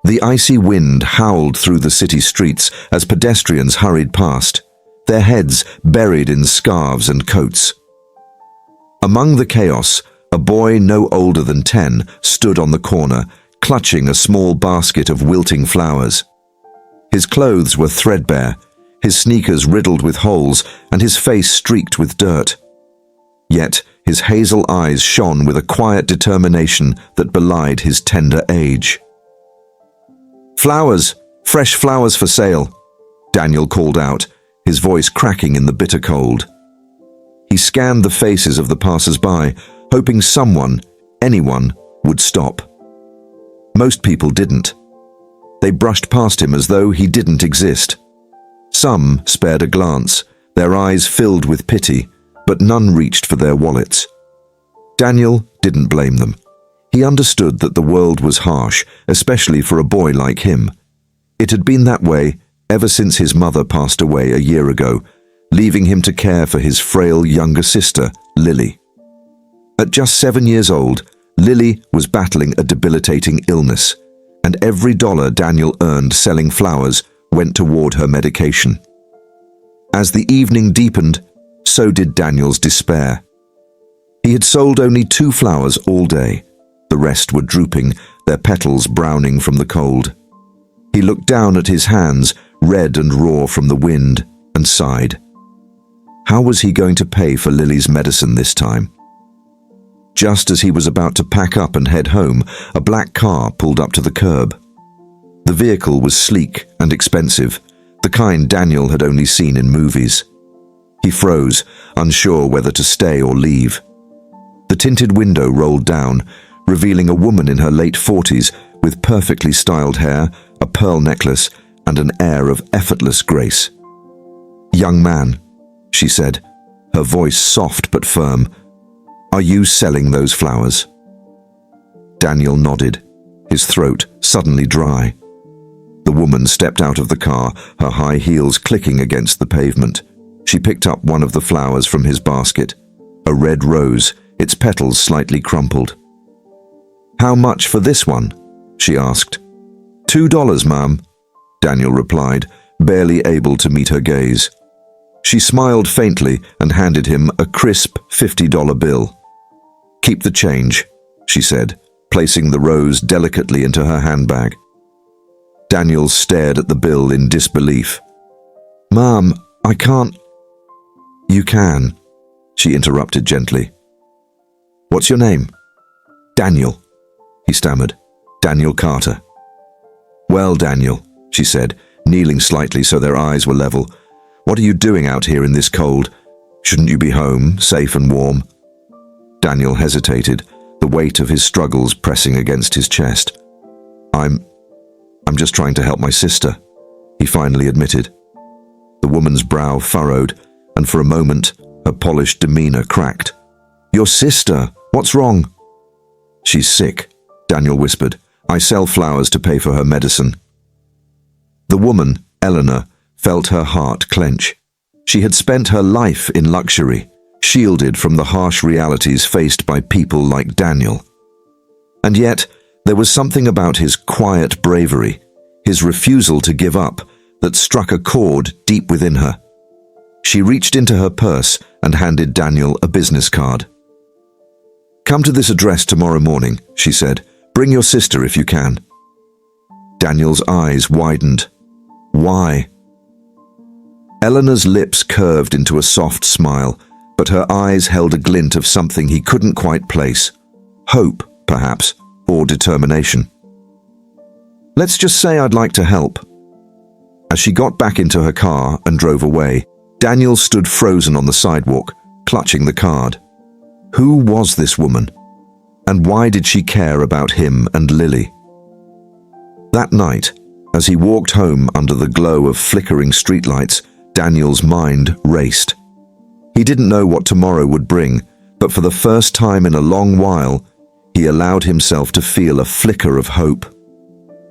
The icy wind howled through the city streets as pedestrians hurried past, their heads buried in scarves and coats. Among the chaos, a boy no older than 10 stood on the corner, clutching a small basket of wilting flowers. His clothes were threadbare, his sneakers riddled with holes, and his face streaked with dirt. Yet his hazel eyes shone with a quiet determination that belied his tender age. "Flowers! Fresh flowers for sale!" Daniel called out, his voice cracking in the bitter cold. He scanned the faces of the passers-by, hoping someone, anyone, would stop. Most people didn't. They brushed past him as though he didn't exist. Some spared a glance, their eyes filled with pity, but none reached for their wallets. Daniel didn't blame them. He understood that the world was harsh, especially for a boy like him. It had been that way ever since his mother passed away a year ago, leaving him to care for his frail younger sister, Lily. At just 7 years old, Lily was battling a debilitating illness, and every dollar Daniel earned selling flowers went toward her medication. As the evening deepened, so did Daniel's despair. He had sold only 2 flowers all day. The rest were drooping, their petals browning from the cold. He looked down at his hands, red and raw from the wind, and sighed. How was he going to pay for Lily's medicine this time? Just as he was about to pack up and head home, a black car pulled up to the curb. The vehicle was sleek and expensive, the kind Daniel had only seen in movies. He froze, unsure whether to stay or leave. The tinted window rolled down, revealing a woman in her late 40s with perfectly styled hair, a pearl necklace, and an air of effortless grace. "Young man," she said, her voice soft but firm, "are you selling those flowers?" Daniel nodded, his throat suddenly dry. The woman stepped out of the car, her high heels clicking against the pavement. She picked up one of the flowers from his basket, a red rose, its petals slightly crumpled. "How much for this one?" she asked. $2, ma'am," Daniel replied, barely able to meet her gaze. She smiled faintly and handed him a crisp $50 bill. "Keep the change," she said, placing the rose delicately into her handbag. Daniel stared at the bill in disbelief. "Ma'am, I can't—" "You can," she interrupted gently. "What's your name?" "Daniel," he stammered. "Daniel Carter." "Well, Daniel," she said, kneeling slightly so their eyes were level, "what are you doing out here in this cold? Shouldn't you be home, safe and warm?" Daniel hesitated, the weight of his struggles pressing against his chest. I'm just trying to help my sister," he finally admitted. The woman's brow furrowed, and for a moment, her polished demeanor cracked. "Your sister? What's wrong?" "She's sick," Daniel whispered. "I sell flowers to pay for her medicine." The woman, Eleanor, felt her heart clench. She had spent her life in luxury, shielded from the harsh realities faced by people like Daniel. And yet, there was something about his quiet bravery, his refusal to give up, that struck a chord deep within her. She reached into her purse and handed Daniel a business card. "Come to this address tomorrow morning," she said. "Bring your sister if you can." Daniel's eyes widened. Why? Eleanor's lips curved into a soft smile, but her eyes held a glint of something he couldn't quite place. Hope, perhaps, or determination. "Let's just say I'd like to help." As she got back into her car and drove away, Daniel stood frozen on the sidewalk, clutching the card. Who was this woman? And why did she care about him and Lily? That night, as he walked home under the glow of flickering streetlights, Daniel's mind raced. He didn't know what tomorrow would bring, but for the first time in a long while, he allowed himself to feel a flicker of hope.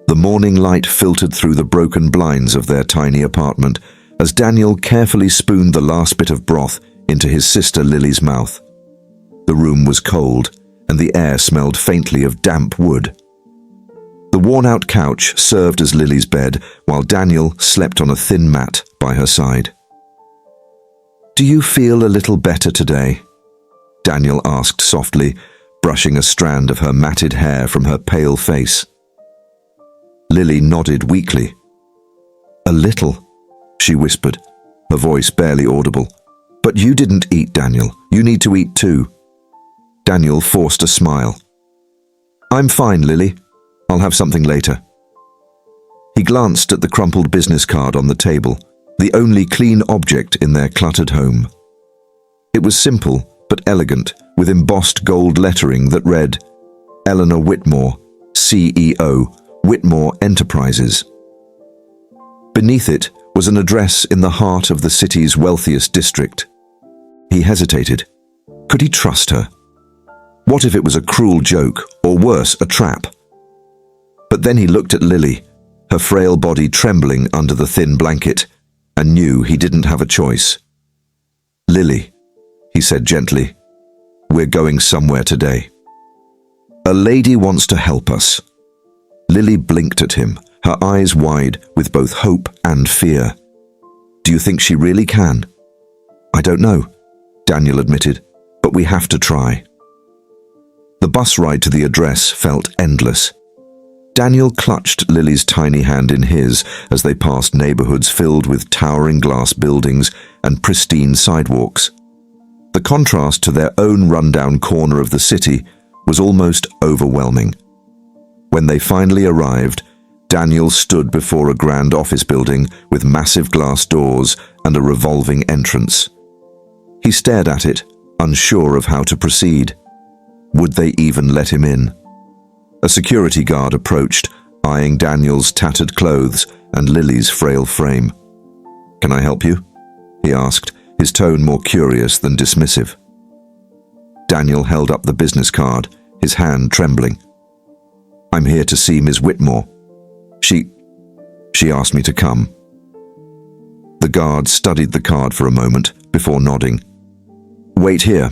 The morning light filtered through the broken blinds of their tiny apartment as Daniel carefully spooned the last bit of broth into his sister Lily's mouth. The room was cold, and the air smelled faintly of damp wood. The worn-out couch served as Lily's bed, while Daniel slept on a thin mat by her side. "Do you feel a little better today?" Daniel asked softly, brushing a strand of her matted hair from her pale face. Lily nodded weakly. "A little," she whispered, her voice barely audible. "But you didn't eat, Daniel. You need to eat too." Daniel forced a smile. "I'm fine, Lily. I'll have something later." He glanced at the crumpled business card on the table, the only clean object in their cluttered home. It was simple but elegant, with embossed gold lettering that read, "Eleanor Whitmore, CEO, Whitmore Enterprises." Beneath it was an address in the heart of the city's wealthiest district. He hesitated. Could he trust her? What if it was a cruel joke, or worse, a trap? But then he looked at Lily, her frail body trembling under the thin blanket, and knew he didn't have a choice. "Lily," he said gently, "we're going somewhere today. A lady wants to help us." Lily blinked at him, her eyes wide with both hope and fear. "Do you think she really can?" "I don't know," Daniel admitted, "but we have to try." The bus ride to the address felt endless. Daniel clutched Lily's tiny hand in his as they passed neighborhoods filled with towering glass buildings and pristine sidewalks. The contrast to their own rundown corner of the city was almost overwhelming. When they finally arrived, Daniel stood before a grand office building with massive glass doors and a revolving entrance. He stared at it, unsure of how to proceed. Would they even let him in? A security guard approached, eyeing Daniel's tattered clothes and Lily's frail frame. "Can I help you?" he asked, his tone more curious than dismissive. Daniel held up the business card, his hand trembling. "I'm here to see Ms. Whitmore. She asked me to come." The guard studied the card for a moment before nodding. "Wait here."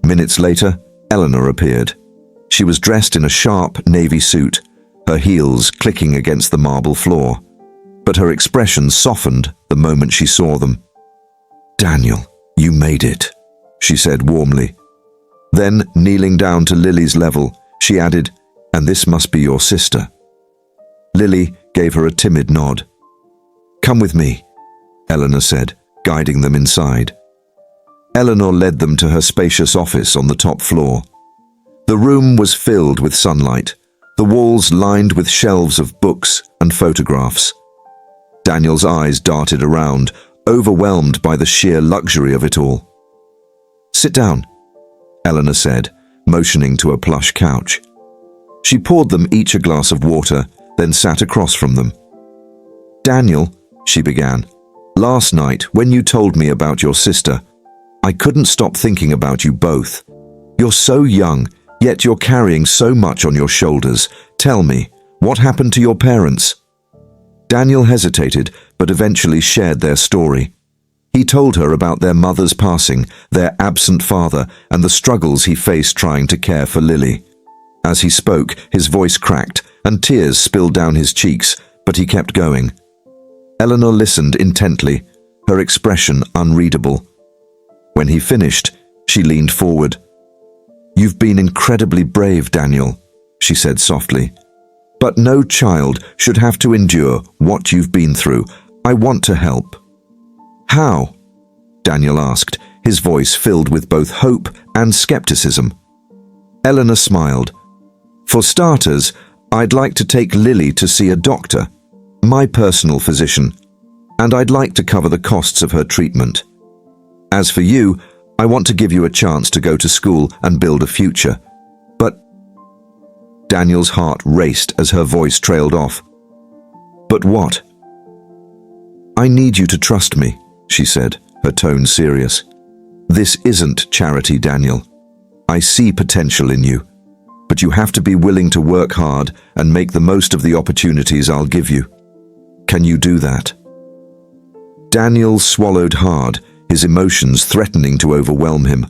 Minutes later, Eleanor appeared. She was dressed in a sharp navy suit, her heels clicking against the marble floor, but her expression softened the moment she saw them. "Daniel, you made it," she said warmly. Then, kneeling down to Lily's level, she added, "And this must be your sister." Lily gave her a timid nod. "Come with me," Eleanor said, guiding them inside. Eleanor led them to her spacious office on the top floor. The room was filled with sunlight, the walls lined with shelves of books and photographs. Daniel's eyes darted around, overwhelmed by the sheer luxury of it all. "Sit down," Eleanor said, motioning to a plush couch. She poured them each a glass of water, then sat across from them. "Daniel," she began, "last night when you told me about your sister, I couldn't stop thinking about you both. You're so young, yet you're carrying so much on your shoulders. Tell me, what happened to your parents?" Daniel hesitated, but eventually shared their story. He told her about their mother's passing, their absent father, and the struggles he faced trying to care for Lily. As he spoke, his voice cracked, and tears spilled down his cheeks, but he kept going. Eleanor listened intently, her expression unreadable. When he finished, she leaned forward. "You've been incredibly brave, Daniel," she said softly. "But no child should have to endure what you've been through. I want to help." "How?" Daniel asked, his voice filled with both hope and skepticism. Eleanor smiled. "For starters, I'd like to take Lily to see a doctor, my personal physician, and I'd like to cover the costs of her treatment. As for you, I want to give you a chance to go to school and build a future. But—" Daniel's heart raced as her voice trailed off. "But what?" "I need you to trust me," she said, her tone serious. "This isn't charity, Daniel. I see potential in you, but you have to be willing to work hard and make the most of the opportunities I'll give you. Can you do that?" Daniel swallowed hard, his emotions threatening to overwhelm him.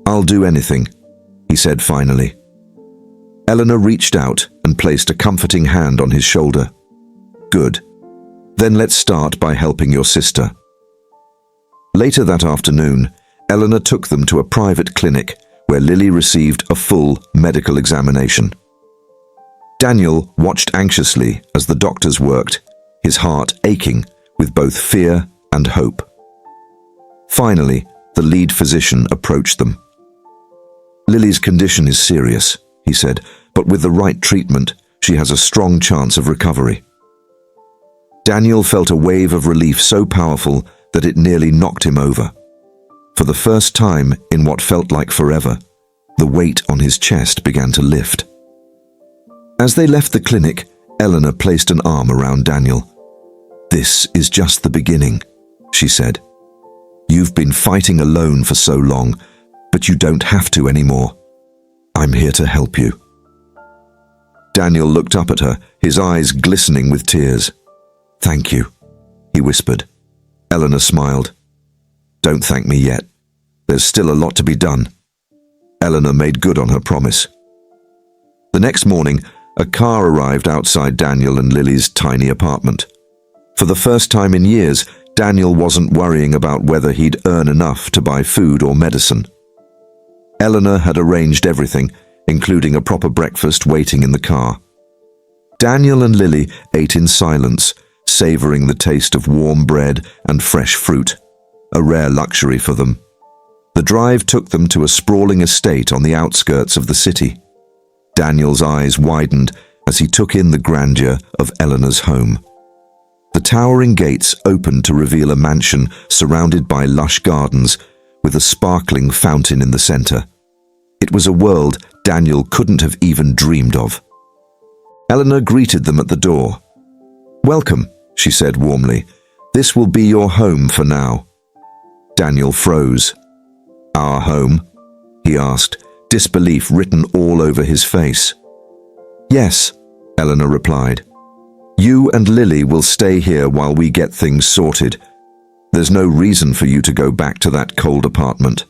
"I'll do anything," he said finally. Eleanor reached out and placed a comforting hand on his shoulder. Good. Then let's start by helping your sister. Later that afternoon, Eleanor took them to a private clinic where Lily received a full medical examination. Daniel watched anxiously as the doctors worked, his heart aching with both fear and hope. Finally, the lead physician approached them. Lily's condition is serious, he said, but with the right treatment, she has a strong chance of recovery. Daniel felt a wave of relief so powerful that it nearly knocked him over. For the first time in what felt like forever, the weight on his chest began to lift. As they left the clinic, Eleanor placed an arm around Daniel. "This is just the beginning," she said. "You've been fighting alone for so long, but you don't have to anymore. I'm here to help you." Daniel looked up at her, his eyes glistening with tears. "Thank you," he whispered. Eleanor smiled. "Don't thank me yet. There's still a lot to be done." Eleanor made good on her promise. The next morning, a car arrived outside Daniel and Lily's tiny apartment. For the first time in years, Daniel wasn't worrying about whether he'd earn enough to buy food or medicine. Eleanor had arranged everything, including a proper breakfast waiting in the car. Daniel and Lily ate in silence, savoring the taste of warm bread and fresh fruit, a rare luxury for them. The drive took them to a sprawling estate on the outskirts of the city. Daniel's eyes widened as he took in the grandeur of Eleanor's home. The towering gates opened to reveal a mansion surrounded by lush gardens with a sparkling fountain in the center. It was a world Daniel couldn't have even dreamed of. Eleanor greeted them at the door. "Welcome," she said warmly. "This will be your home for now." Daniel froze. "Our home?" he asked, disbelief written all over his face. "Yes," Eleanor replied. "You and Lily will stay here while we get things sorted. There's no reason for you to go back to that cold apartment."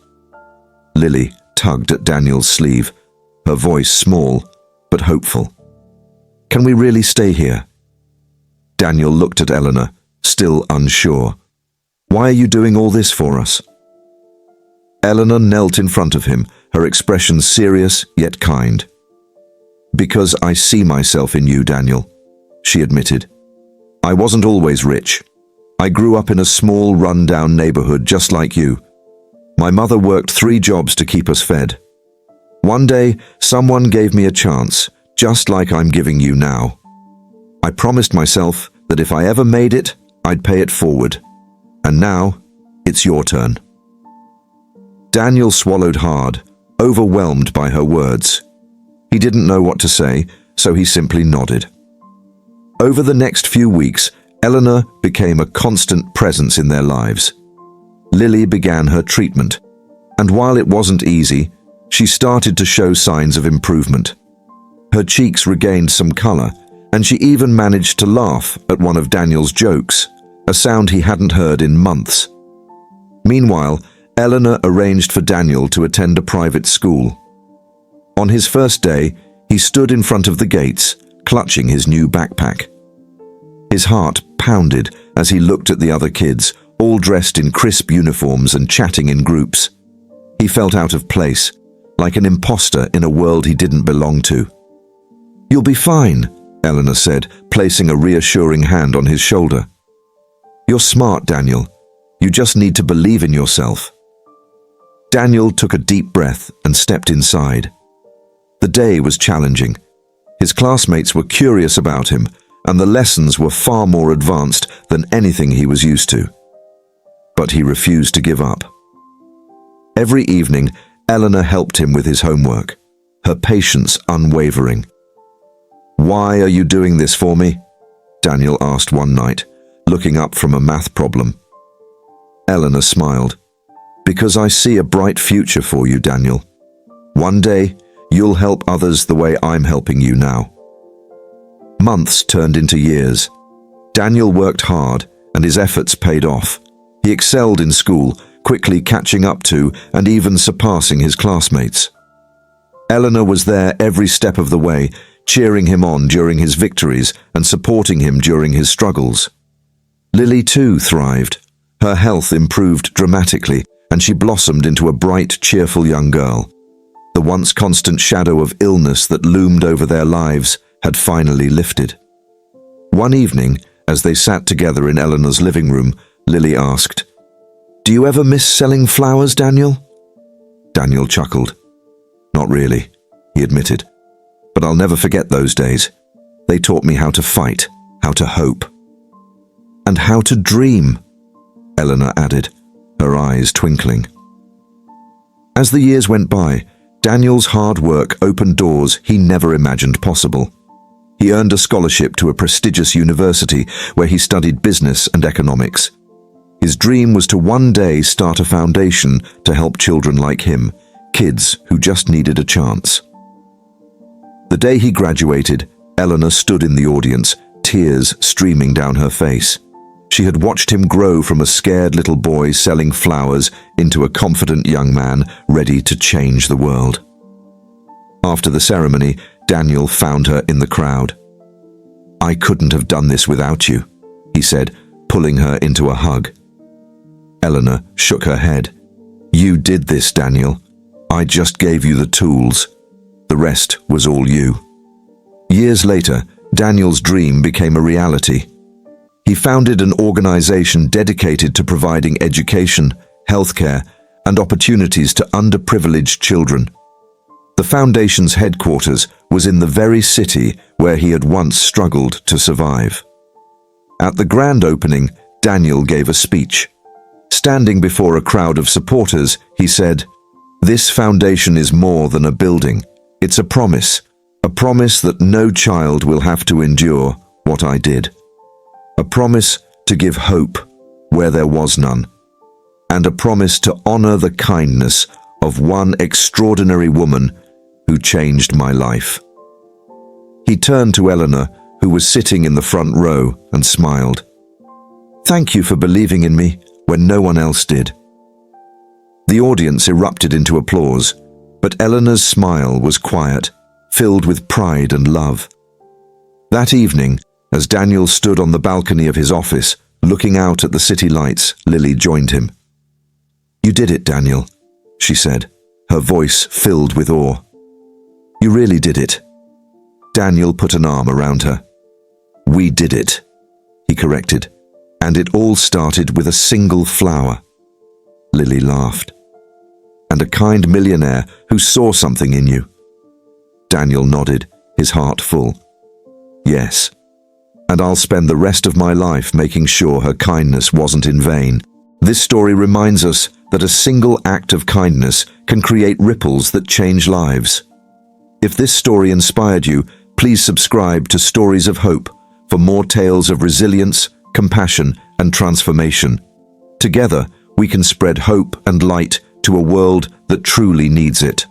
Lily tugged at Daniel's sleeve, her voice small but hopeful. "Can we really stay here?" Daniel looked at Eleanor, still unsure. "Why are you doing all this for us?" Eleanor knelt in front of him, her expression serious yet kind. "Because I see myself in you, Daniel," she admitted. "I wasn't always rich. I grew up in a small, run-down neighborhood just like you. My mother worked 3 jobs to keep us fed. One day, someone gave me a chance, just like I'm giving you now. I promised myself that if I ever made it, I'd pay it forward. And now, it's your turn." Daniel swallowed hard, overwhelmed by her words. He didn't know what to say, so he simply nodded. Over the next few weeks, Eleanor became a constant presence in their lives. Lily began her treatment, and while it wasn't easy, she started to show signs of improvement. Her cheeks regained some color, and she even managed to laugh at one of Daniel's jokes, a sound he hadn't heard in months. Meanwhile, Eleanor arranged for Daniel to attend a private school. On his first day, he stood in front of the gates, clutching his new backpack. His heart pounded as he looked at the other kids, all dressed in crisp uniforms and chatting in groups. He felt out of place, like an imposter in a world he didn't belong to. "You'll be fine," Eleanor said, placing a reassuring hand on his shoulder. "You're smart, Daniel. You just need to believe in yourself." Daniel took a deep breath and stepped inside. The day was challenging. His classmates were curious about him, and the lessons were far more advanced than anything he was used to. But he refused to give up. Every evening, Eleanor helped him with his homework, her patience unwavering. "Why are you doing this for me?" Daniel asked one night, looking up from a math problem. Eleanor smiled. "Because I see a bright future for you, Daniel. One day, you'll help others the way I'm helping you now." Months turned into years. Daniel worked hard, and his efforts paid off. He excelled in school, quickly catching up to and even surpassing his classmates. Eleanor was there every step of the way, cheering him on during his victories and supporting him during his struggles. Lily too thrived. Her health improved dramatically, and she blossomed into a bright, cheerful young girl. The once constant shadow of illness that loomed over their lives had finally lifted. One evening, as they sat together in Eleanor's living room, Lily asked, "Do you ever miss selling flowers, Daniel?" Daniel chuckled. "Not really," he admitted. "But I'll never forget those days. They taught me how to fight, how to hope. And how to dream," Eleanor added, her eyes twinkling. As the years went by, Daniel's hard work opened doors he never imagined possible. He earned a scholarship to a prestigious university where he studied business and economics. His dream was to one day start a foundation to help children like him, kids who just needed a chance. The day he graduated, Eleanor stood in the audience, tears streaming down her face. She had watched him grow from a scared little boy selling flowers into a confident young man ready to change the world. After the ceremony, Daniel found her in the crowd. "I couldn't have done this without you," he said, pulling her into a hug. Eleanor shook her head. "You did this, Daniel. I just gave you the tools. The rest was all you." Years later, Daniel's dream became a reality. He founded an organization dedicated to providing education, healthcare, and opportunities to underprivileged children. The foundation's headquarters was in the very city where he had once struggled to survive. At the grand opening, Daniel gave a speech. Standing before a crowd of supporters, he said, "This foundation is more than a building. It's a promise that no child will have to endure what I did. A promise to give hope where there was none, and a promise to honor the kindness of one extraordinary woman who changed my life." He turned to Eleanor, who was sitting in the front row, and smiled. "Thank you for believing in me when no one else did." The audience erupted into applause, but Eleanor's smile was quiet, filled with pride and love. That evening, as Daniel stood on the balcony of his office, looking out at the city lights, Lily joined him. "You did it, Daniel," she said, her voice filled with awe. "You really did it." Daniel put an arm around her. "We did it," he corrected, "and it all started with a single flower." Lily laughed. "And a kind millionaire who saw something in you." Daniel nodded, his heart full. "Yes. And I'll spend the rest of my life making sure her kindness wasn't in vain." This story reminds us that a single act of kindness can create ripples that change lives. If this story inspired you, please subscribe to Stories of Hope for more tales of resilience, compassion, and transformation. Together, we can spread hope and light to a world that truly needs it.